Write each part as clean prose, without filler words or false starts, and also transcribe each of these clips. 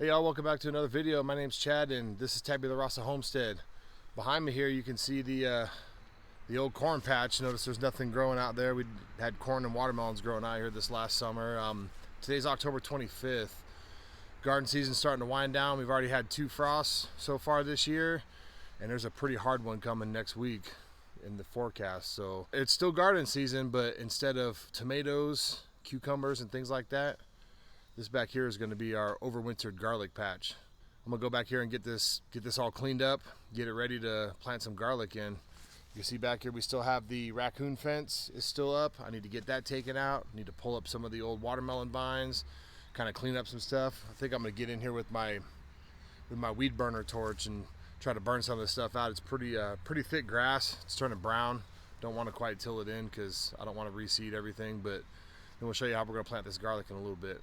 Hey y'all, welcome back to another video. My name's Chad and this is Tabula Rasa Homestead. Behind me here you can see the old corn patch. Notice there's nothing growing out there. We had corn and watermelons growing out here this last summer. Today's October 25th. Garden season's starting to wind down. We've already had 2 frosts so far this year, and there's a pretty hard one coming next week in the forecast. So it's still garden season, but instead of tomatoes, cucumbers, and things like that, this back here is going to be our overwintered garlic patch. I'm gonna go back here and get this all cleaned up, get it ready to plant some garlic in. You can see back here we still have the raccoon fence is still up. I need to get that taken out. I need to pull up some of the old watermelon vines, kind of clean up some stuff. I think I'm gonna get in here with my weed burner torch and try to burn some of this stuff out. It's pretty thick grass. It's turning brown. Don't want to quite till it in because I don't want to reseed everything, but then we'll show you how we're gonna plant this garlic in a little bit.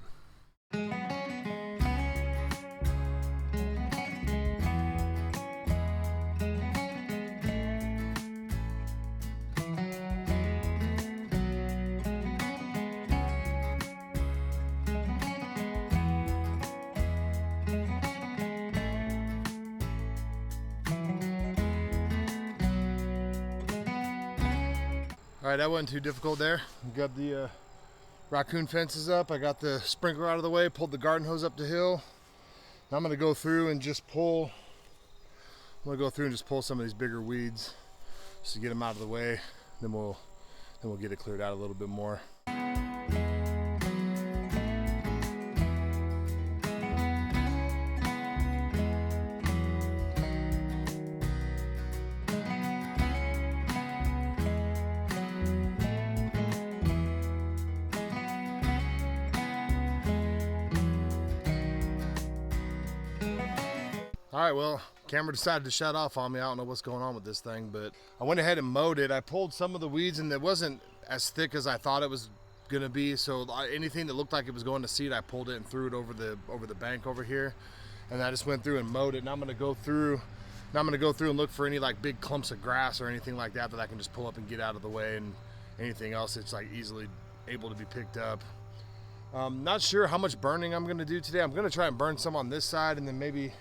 All right, that wasn't too difficult there. We got the raccoon fences up. I got the sprinkler out of the way, pulled the garden hose up the hill. Now I'm gonna go through and just pull some of these bigger weeds just to get them out of the way. Then we'll get it cleared out a little bit more. All right, well, camera decided to shut off on me. I don't know what's going on with this thing, but I went ahead and mowed it. I pulled some of the weeds and it wasn't as thick as I thought it was gonna be. So anything that looked like it was going to seed, I pulled it and threw it over the bank over here. And I just went through and mowed it. Now I'm gonna go through and look for any like big clumps of grass or anything like that I can just pull up and get out of the way, and anything else that's like easily able to be picked up. Not sure how much burning I'm gonna do today. I'm gonna try and burn some on this side and then maybe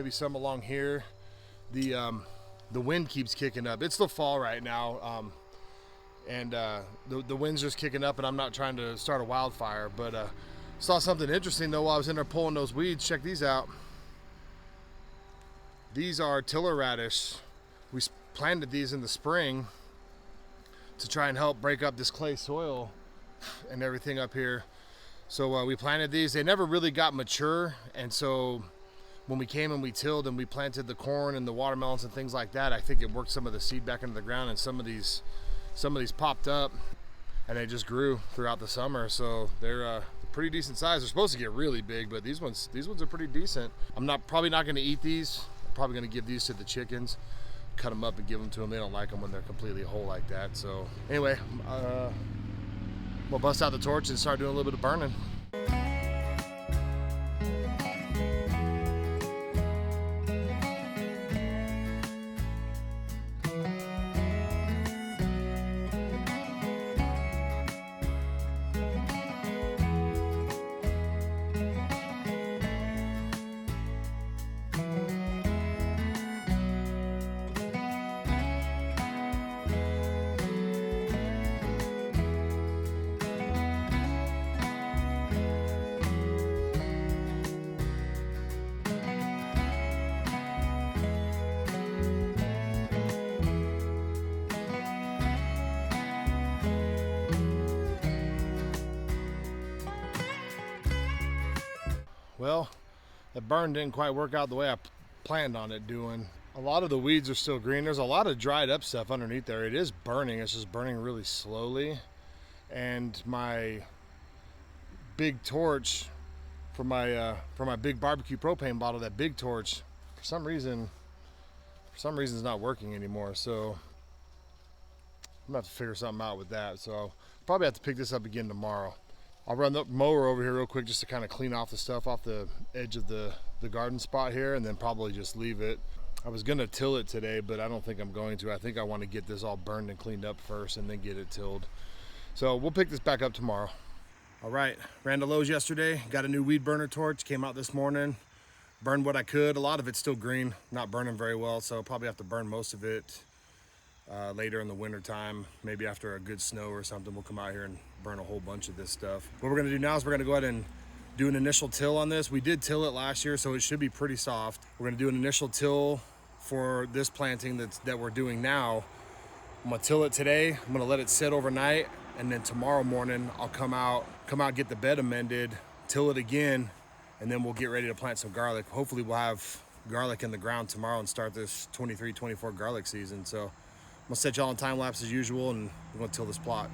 some along here. The wind keeps kicking up. It's the fall right now, and the wind's just kicking up, and I'm not trying to start a wildfire, but saw something interesting though while I was in there pulling those weeds. Check these out. These are tiller radish. We planted these in the spring to try and help break up this clay soil and everything up here. So we planted these. They never really got mature, and so when we came and we tilled and we planted the corn and the watermelons and things like that, I think it worked some of the seed back into the ground, and some of these popped up and they just grew throughout the summer. So they're pretty decent size. They're supposed to get really big, but these ones are pretty decent. I'm probably not going to eat these. I'm probably going to give these to the chickens, cut them up and give them to them. They don't like them when they're completely whole like that. So anyway, we'll bust out the torch and start doing a little bit of burning. Well, the burn didn't quite work out the way I planned on it doing. A lot of the weeds are still green. There's a lot of dried up stuff underneath there. It is burning. It's just burning really slowly. And my big torch for my big barbecue propane bottle, that big torch, for some reason is not working anymore. So I'm gonna have to figure something out with that. So I'll probably have to pick this up again tomorrow. I'll run the mower over here real quick just to kind of clean off the stuff off the edge of the garden spot here, and then probably just leave it. I was gonna till it today, but I don't think I'm going to. I think I want to get this all burned and cleaned up first and then get it tilled. So we'll pick this back up tomorrow. All right, ran to Lowe's yesterday, got a new weed burner torch, came out this morning. Burned what I could. A lot of it's still green, not burning very well, so probably have to burn most of it later in the winter time. Maybe after a good snow or something, we'll come out here and burn a whole bunch of this stuff. What we're gonna do now is we're gonna go ahead and do an initial till on this. We did till it last year, so it should be pretty soft. We're gonna do an initial till for this planting that we're doing now. I'm gonna till it today. I'm gonna let it sit overnight, and then tomorrow morning I'll come out, get the bed amended, till it again, and then we'll get ready to plant some garlic. Hopefully we'll have garlic in the ground tomorrow and start this 23-24 garlic season. So I'm gonna set y'all on time lapse as usual, and we're gonna till this plot.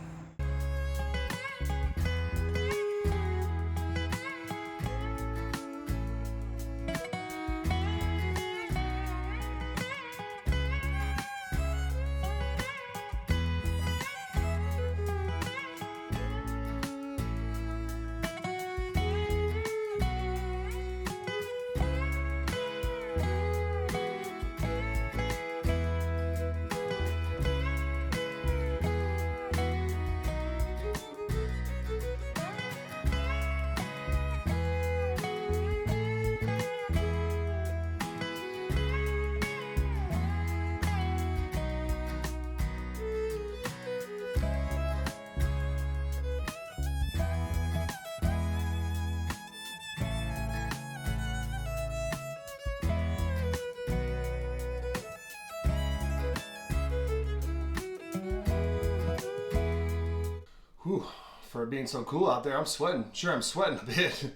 Whew, for it being so cool out there, I'm sweating. Sure, I'm sweating a bit.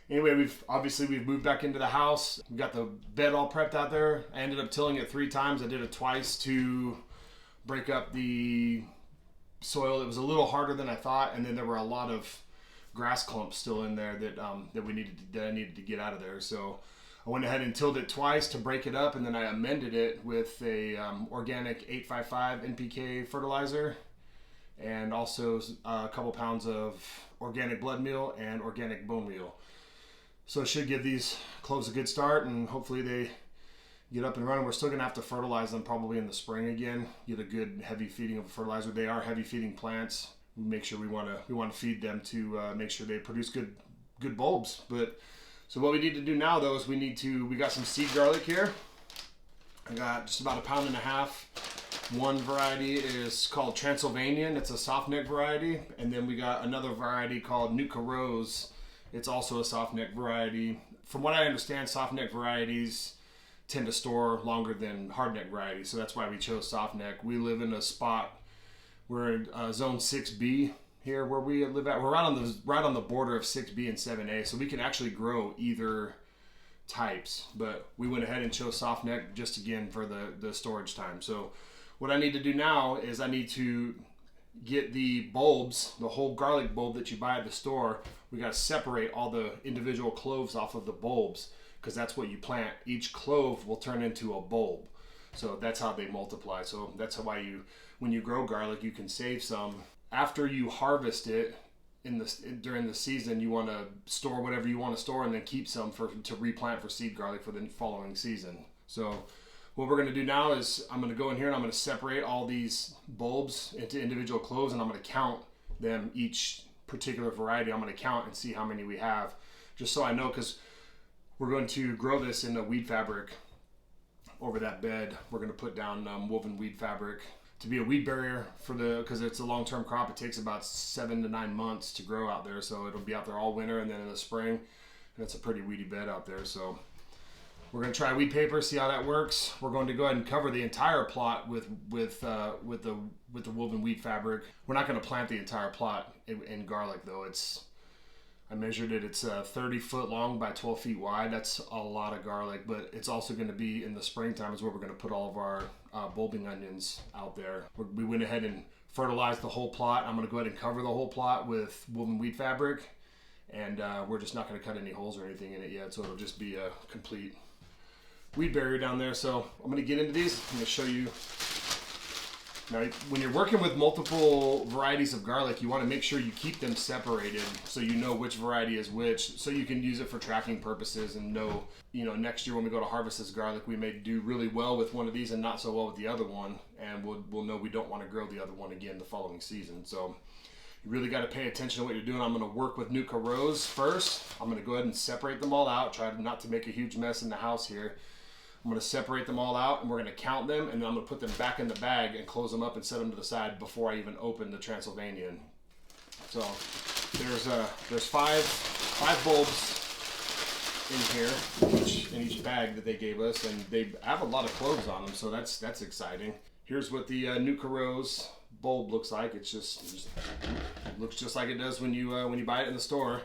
Anyway, we've moved back into the house. We got the bed all prepped out there. I ended up tilling it 3 times. I did it twice to break up the soil. It was a little harder than I thought, and then there were a lot of grass clumps still in there that I needed to get out of there. So I went ahead and tilled it twice to break it up, and then I amended it with a organic 855 NPK fertilizer, and also a couple pounds of organic blood meal and organic bone meal. So it should give these cloves a good start, and hopefully they get up and running. We're still gonna have to fertilize them probably in the spring again, get a good heavy feeding of fertilizer. They are heavy feeding plants. We make sure we want to feed them to make sure they produce good bulbs. But so what we need to do now though is we got some seed garlic here. I got just about 1.5 pounds. One variety is called Transylvanian. It's a soft neck variety. And then we got another variety called Nuka Rose. It's also a soft neck variety. From what I understand, soft neck varieties tend to store longer than hard neck varieties. So that's why we chose soft neck. We live in a spot, we're in zone 6B here where we live at. We're right on the border of 6B and 7A. So we can actually grow either types. But we went ahead and chose soft neck just again for the storage time. So what I need to do now is I need to get the bulbs, the whole garlic bulb that you buy at the store. We got to separate all the individual cloves off of the bulbs, because that's what you plant. Each clove will turn into a bulb. So that's how they multiply. So that's why when you grow garlic, you can save some. After you harvest it during the season, you want to store whatever you want to store and then keep some to replant for seed garlic for the following season. So what we're going to do now is I'm going to go in here and I'm going to separate all these bulbs into individual cloves, and I'm going to count them, each particular variety. I'm going to count and see how many we have, just so I know, because we're going to grow this in a weed fabric over that bed. We're going to put down woven weed fabric to be a weed barrier because it's a long-term crop. It takes about 7 to 9 months to grow out there, so it'll be out there all winter, and then in the spring, and it's a pretty weedy bed out there. So we're going to try weed paper, see how that works. We're going to go ahead and cover the entire plot with the woven wheat fabric. We're not going to plant the entire plot in garlic though. I measured it. It's 30 foot long by 12 feet wide. That's a lot of garlic, but it's also going to be in the springtime is where we're going to put all of our bulbing onions out there. We went ahead and fertilized the whole plot. I'm going to go ahead and cover the whole plot with woven wheat fabric, and we're just not going to cut any holes or anything in it yet, so it'll just be a complete weed barrier down there. So I'm going to get into these. I'm going to show you. Now, when you're working with multiple varieties of garlic, you want to make sure you keep them separated so you know which variety is which, so you can use it for tracking purposes and know, next year when we go to harvest this garlic, we may do really well with one of these and not so well with the other one, and we'll know we don't want to grow the other one again the following season. So You really got to pay attention to what you're doing. I'm going to work with Nuka Rose first. I'm going to go ahead and separate them all out. Try not to make a huge mess in the house here. I'm going to separate them all out, and we're going to count them, and then I'm going to put them back in the bag and close them up and set them to the side before I even open the Transylvanian. So there's five bulbs in here, in each bag that they gave us, and they have a lot of cloves on them, so that's exciting. Here's what the Nuka Rose bulb looks like. It looks just like it does when you buy it in the store.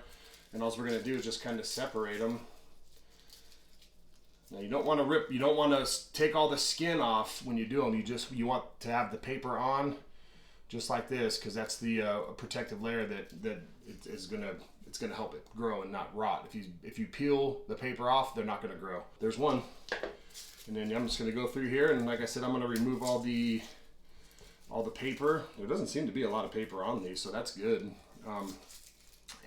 And all we're gonna do is just kind of separate them. Now you don't want to take all the skin off when you do them. You want to have the paper on, just like this, because that's the protective layer that it's gonna help it grow and not rot. If you peel the paper off, they're not gonna grow. There's one, and then I'm just gonna go through here, and like I said, I'm gonna remove all the paper. There doesn't seem to be a lot of paper on these, so that's good.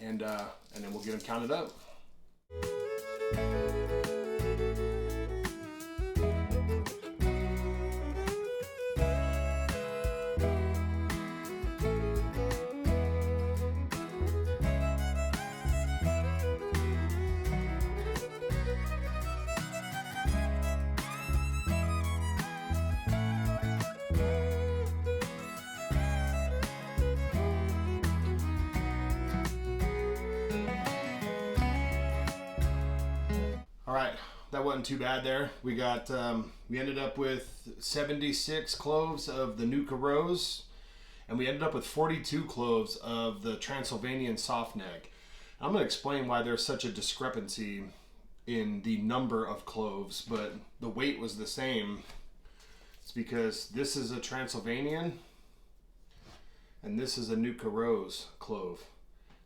And then we'll get them counted up. All right, that wasn't too bad there. We got, we ended up with 76 cloves of the Nuka Rose, and we ended up with 42 cloves of the Transylvanian Softneck. I'm gonna explain why there's such a discrepancy in the number of cloves, but the weight was the same. It's because this is a Transylvanian, and this is a Nuka Rose clove.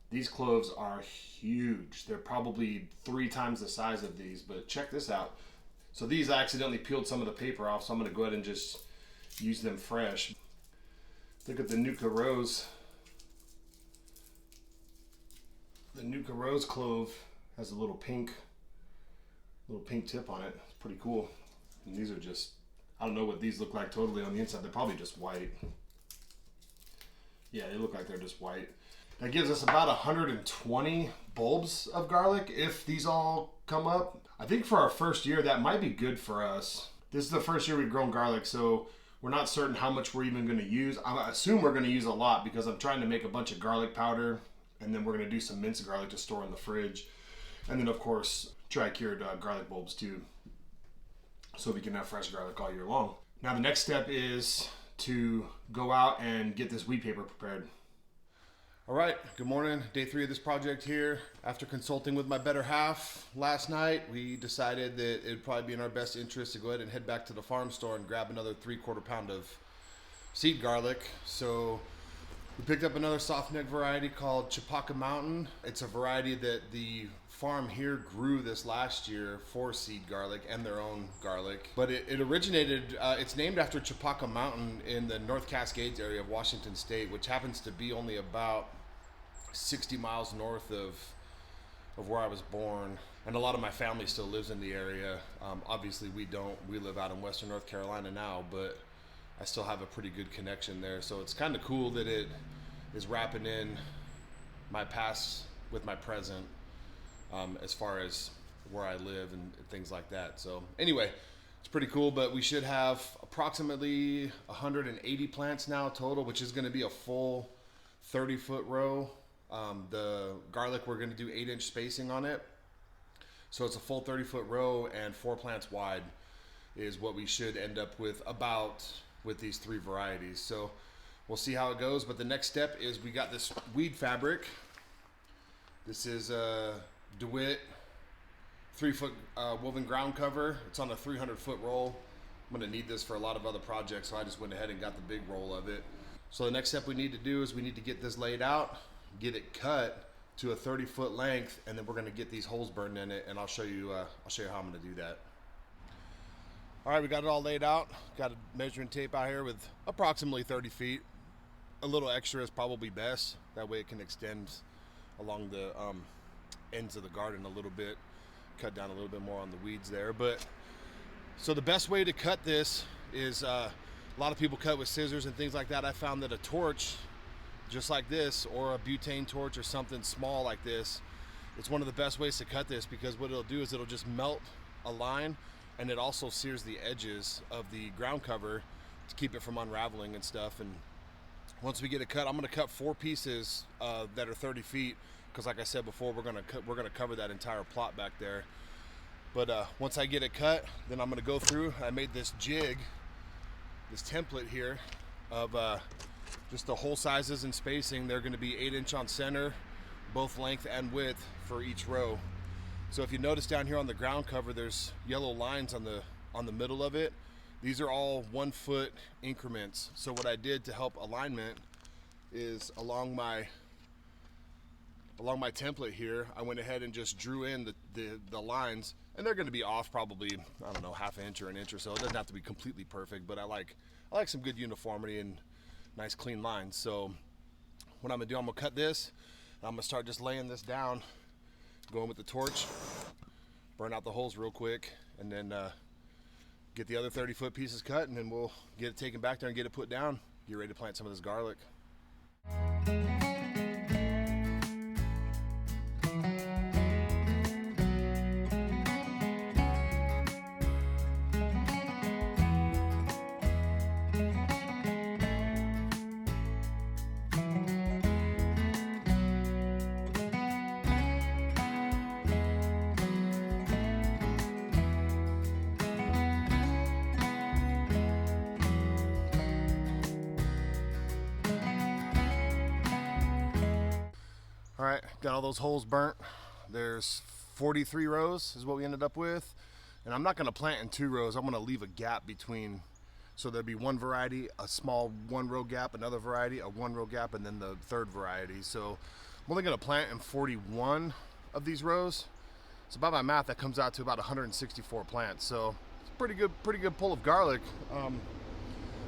These cloves are huge. They're probably 3 times the size of these, but check this out. So these, I accidentally peeled some of the paper off, so I'm gonna go ahead and just use them fresh. Look at the Nuka Rose. The Nuka Rose clove has a little pink tip on it. It's pretty cool. And these are just, I don't know what these look like totally on the inside. They're probably just white. Yeah, they look like they're just white. That gives us about 120 bulbs of garlic if these all come up. I think for our first year, that might be good for us. This is the first year we've grown garlic, so we're not certain how much we're even gonna use. I assume we're gonna use a lot because I'm trying to make a bunch of garlic powder, and then we're gonna do some minced garlic to store in the fridge. And then of course, dry-cured garlic bulbs too, so we can have fresh garlic all year long. Now the next step is to go out and get this weed paper prepared. All right, good morning. Day 3 of this project here. After consulting with my better half last night, we decided that it'd probably be in our best interest to go ahead and head back to the farm store and grab another 3/4 pound of seed garlic. So we picked up another softneck variety called Chipaka Mountain. It's a variety that the farm here grew this last year for seed garlic and their own garlic. But it originated, it's named after Chipaka Mountain in the North Cascades area of Washington State, which happens to be only about 60 miles north of where I was born. And a lot of my family still lives in the area. Obviously we don't, we live out in Western North Carolina now, but I still have a pretty good connection there. So it's kind of cool that it is wrapping in my past with my present, as far as where I live and things like that. So anyway, it's pretty cool, but we should have approximately 180 plants now total, which is going to be a full 30-foot row. The garlic, we're going to do 8-inch spacing on it. So it's a full 30-foot row, and 4 plants wide is what we should end up with with these 3 varieties. So we'll see how it goes. But the next step is we got this weed fabric. This is a DeWitt 3-foot woven ground cover. It's on a 300-foot roll. I'm going to need this for a lot of other projects, so I just went ahead and got the big roll of it. So the next step we need to do is we need to get this laid out, get it cut to a 30-foot length, and then we're going to get these holes burned in it, and I'll show you how I'm going to do that. All right, we got it all laid out. Got a measuring tape out here with approximately 30 feet. A little extra is probably best. That way it can extend along the ends of the garden a little bit, cut down a little bit more on the weeds there. But so the best way to cut this is a lot of people cut with scissors and things like that. I found that a torch just like this, or a butane torch or something small like this, it's one of the best ways to cut this, because what it'll do is it'll just melt a line, and it also sears the edges of the ground cover to keep it from unraveling and stuff. And once we get it cut, I'm going to cut 4 pieces that are 30 feet, because like I said before, we're going to cover that entire plot back there. But once I get it cut, then I'm going to go through. I made this jig, this template here of just the hole sizes and spacing. They're going to be 8-inch on center, both length and width for each row. So if you notice down here on the ground cover, there's yellow lines on the middle of it. These are all 1 foot increments. So what I did to help alignment is along my template here, I went ahead and just drew in the lines, and they're going to be off probably, I don't know, 1/2 inch or 1 inch or so. It doesn't have to be completely perfect, but I like some good uniformity and nice clean lines. So what I'm gonna do, I'm gonna cut this, and I'm gonna start just laying this down, going with the torch, burn out the holes real quick, and then get the other 30-foot pieces cut, and then we'll get it taken back there and get it put down, get ready to plant some of this garlic. All right, got all those holes burnt. There's 43 rows is what we ended up with. And I'm not gonna plant in 2 rows. I'm gonna leave a gap between, so there'll be one variety, a small 1-row gap, another variety, a 1-row gap, and then the 3rd variety. So I'm only gonna plant in 41 of these rows. So by my math, that comes out to about 164 plants. So it's a pretty good pull of garlic. I'm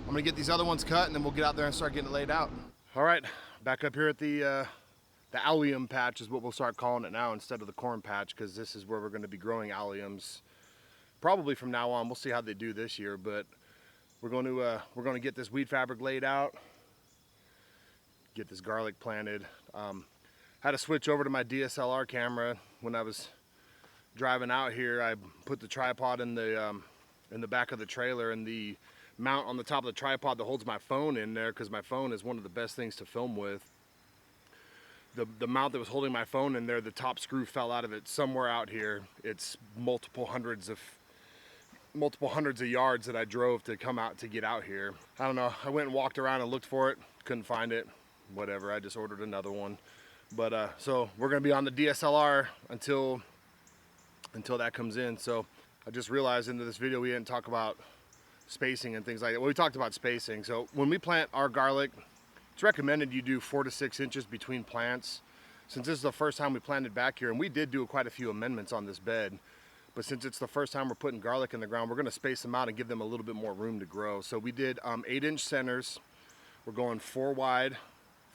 gonna get these other ones cut, and then we'll get out there and start getting it laid out. All right, back up here at the allium patch is what we'll start calling it now, instead of the corn patch, because this is where we're going to be growing alliums probably from now on. We'll see how they do this year, but we're going to get this weed fabric laid out, get this garlic planted. Had to switch over to my DSLR camera when I was driving out here. I put the tripod in the back of the trailer, and the mount on the top of the tripod that holds my phone in there, because my phone is one of the best things to film with. The mount that was holding my phone in there, the top screw fell out of it somewhere out here. It's multiple hundreds of yards that I drove to come out to get out here. I don't know, I went and walked around and looked for it, couldn't find it, whatever, I just ordered another one. But so we're gonna be on the DSLR until that comes in. So I just realized into this video we didn't talk about spacing and things like that. Well, we talked about spacing. So when we plant our garlic, it's recommended you do 4 to 6 inches between plants. Since this is the first time we planted back here, and we did do quite a few amendments on this bed, but since it's the first time we're putting garlic in the ground, we're gonna space them out and give them a little bit more room to grow. So we did 8-inch centers. We're going 4 wide,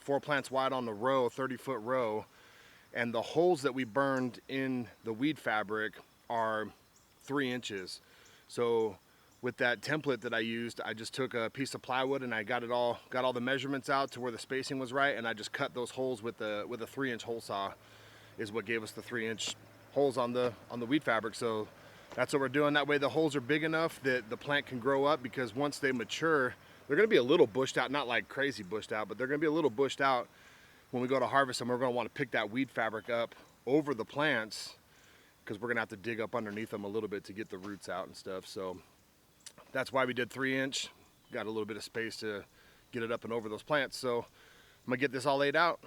4 plants wide on the row, 30-foot row. And the holes that we burned in the weed fabric are 3 inches. So with that template that I used, I just took a piece of plywood and I got all the measurements out to where the spacing was right, and I just cut those holes with a 3-inch hole saw, is what gave us the 3-inch holes on the weed fabric. So that's what we're doing. That way the holes are big enough that the plant can grow up, because once they mature, they're gonna be a little bushed out, not like crazy bushed out, but they're gonna be a little bushed out when we go to harvest them. We're gonna wanna pick that weed fabric up over the plants, because we're gonna have to dig up underneath them a little bit to get the roots out and stuff. So that's why we did 3-inch. Got a little bit of space to get it up and over those plants. So I'm gonna get this all laid out.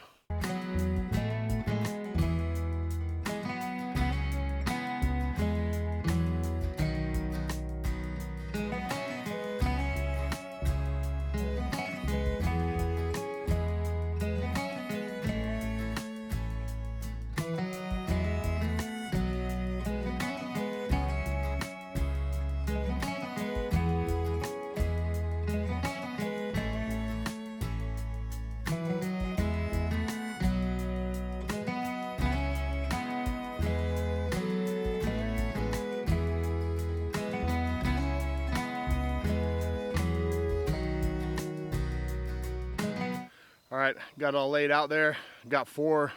All right, got it all laid out there. Got four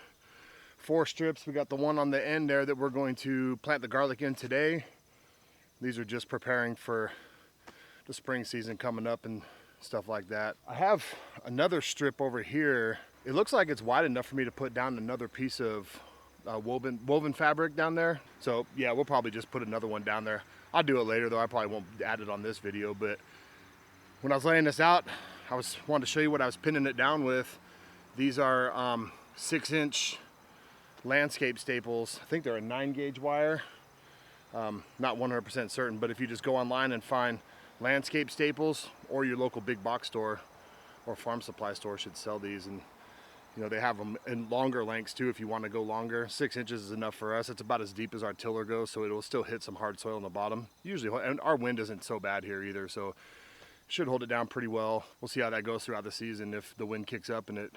strips. We got the one on the end there that we're going to plant the garlic in today. These are just preparing for the spring season coming up and stuff like that. I have another strip over here. It looks like it's wide enough for me to put down another piece of woven fabric down there. So yeah, we'll probably just put another one down there. I'll do it later though. I probably won't add it on this video, but when I was laying this out, I wanted to show you what I was pinning it down with. These are 6-inch landscape staples. I think they're a 9-gauge wire. Not 100% certain, but if you just go online and find landscape staples, or your local big box store or farm supply store should sell these, and you know, they have them in longer lengths too if you want to go longer. 6 inches is enough for us. It's about as deep as our tiller goes, so it will still hit some hard soil in the bottom. Usually, and our wind isn't so bad here either, so should hold it down pretty well. We'll see how that goes throughout the season. If the wind kicks up and it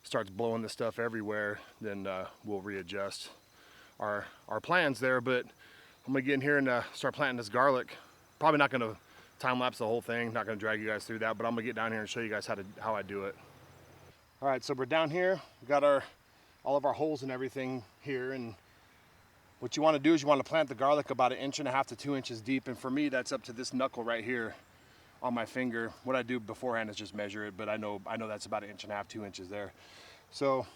starts blowing this stuff everywhere, then we'll readjust our plans there. But I'm gonna get in here and start planting this garlic. Probably not gonna time lapse the whole thing, not gonna drag you guys through that, but I'm gonna get down here and show you guys how I do it. All right, so we're down here. We got all of our holes and everything here, and what you want to do is you want to plant the garlic about 1.5 inches to 2 inches deep, and for me that's up to this knuckle right here on my finger. What I do beforehand is just measure it, but I know that's about 1.5 inches, 2 inches there. So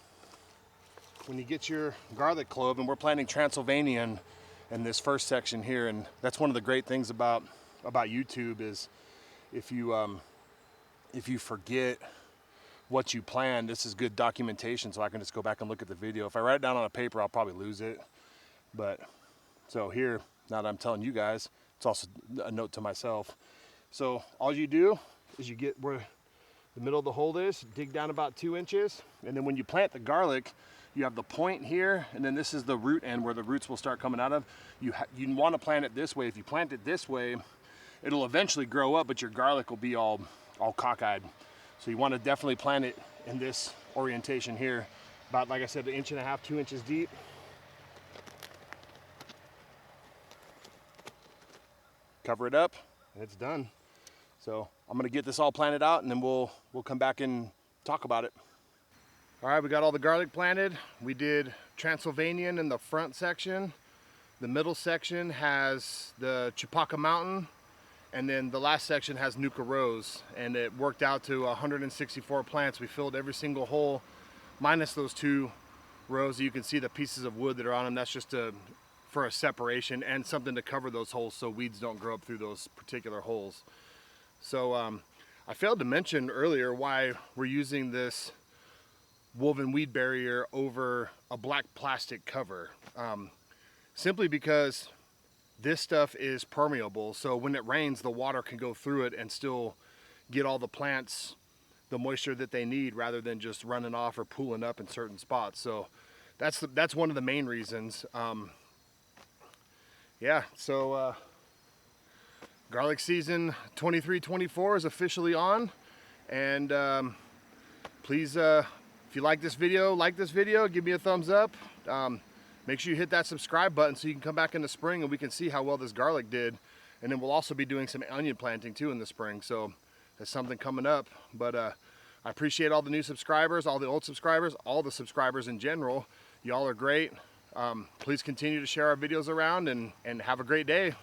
when you get your garlic clove, and we're planting Transylvanian in this first section here, and that's one of the great things about YouTube is if you forget what you planned, this is good documentation, so I can just go back and look at the video. If I write it down on a paper, I'll probably lose it. But so here, now that I'm telling you guys, it's also a note to myself. So all you do is you get where the middle of the hole is, dig down about 2 inches, and then when you plant the garlic, you have the point here, and then this is the root end where the roots will start coming out of. You want to plant it this way. If you plant it this way, it'll eventually grow up, but your garlic will be all cockeyed. So you want to definitely plant it in this orientation here, about, like I said, 1.5 inches, 2 inches deep. Cover it up, and it's done. So I'm gonna get this all planted out, and then we'll come back and talk about it. All right, we got all the garlic planted. We did Transylvanian in the front section. The middle section has the Chipaka Mountain, and then the last section has Nuka Rose, and it worked out to 164 plants. We filled every single hole, minus those 2 rows. You can see the pieces of wood that are on them. That's just for a separation and something to cover those holes so weeds don't grow up through those particular holes. So I failed to mention earlier why we're using this woven weed barrier over a black plastic cover. Simply because this stuff is permeable, so when it rains, the water can go through it and still get all the plants the moisture that they need, rather than just running off or pooling up in certain spots. So that's one of the main reasons. Yeah, so garlic season 23-24 is officially on, and please, if you like this video, give me a thumbs up. Make sure you hit that subscribe button so you can come back in the spring and we can see how well this garlic did. And then we'll also be doing some onion planting too in the spring, so that's something coming up. But I appreciate all the new subscribers, all the old subscribers, all the subscribers in general. Y'all are great. Please continue to share our videos around, and have a great day.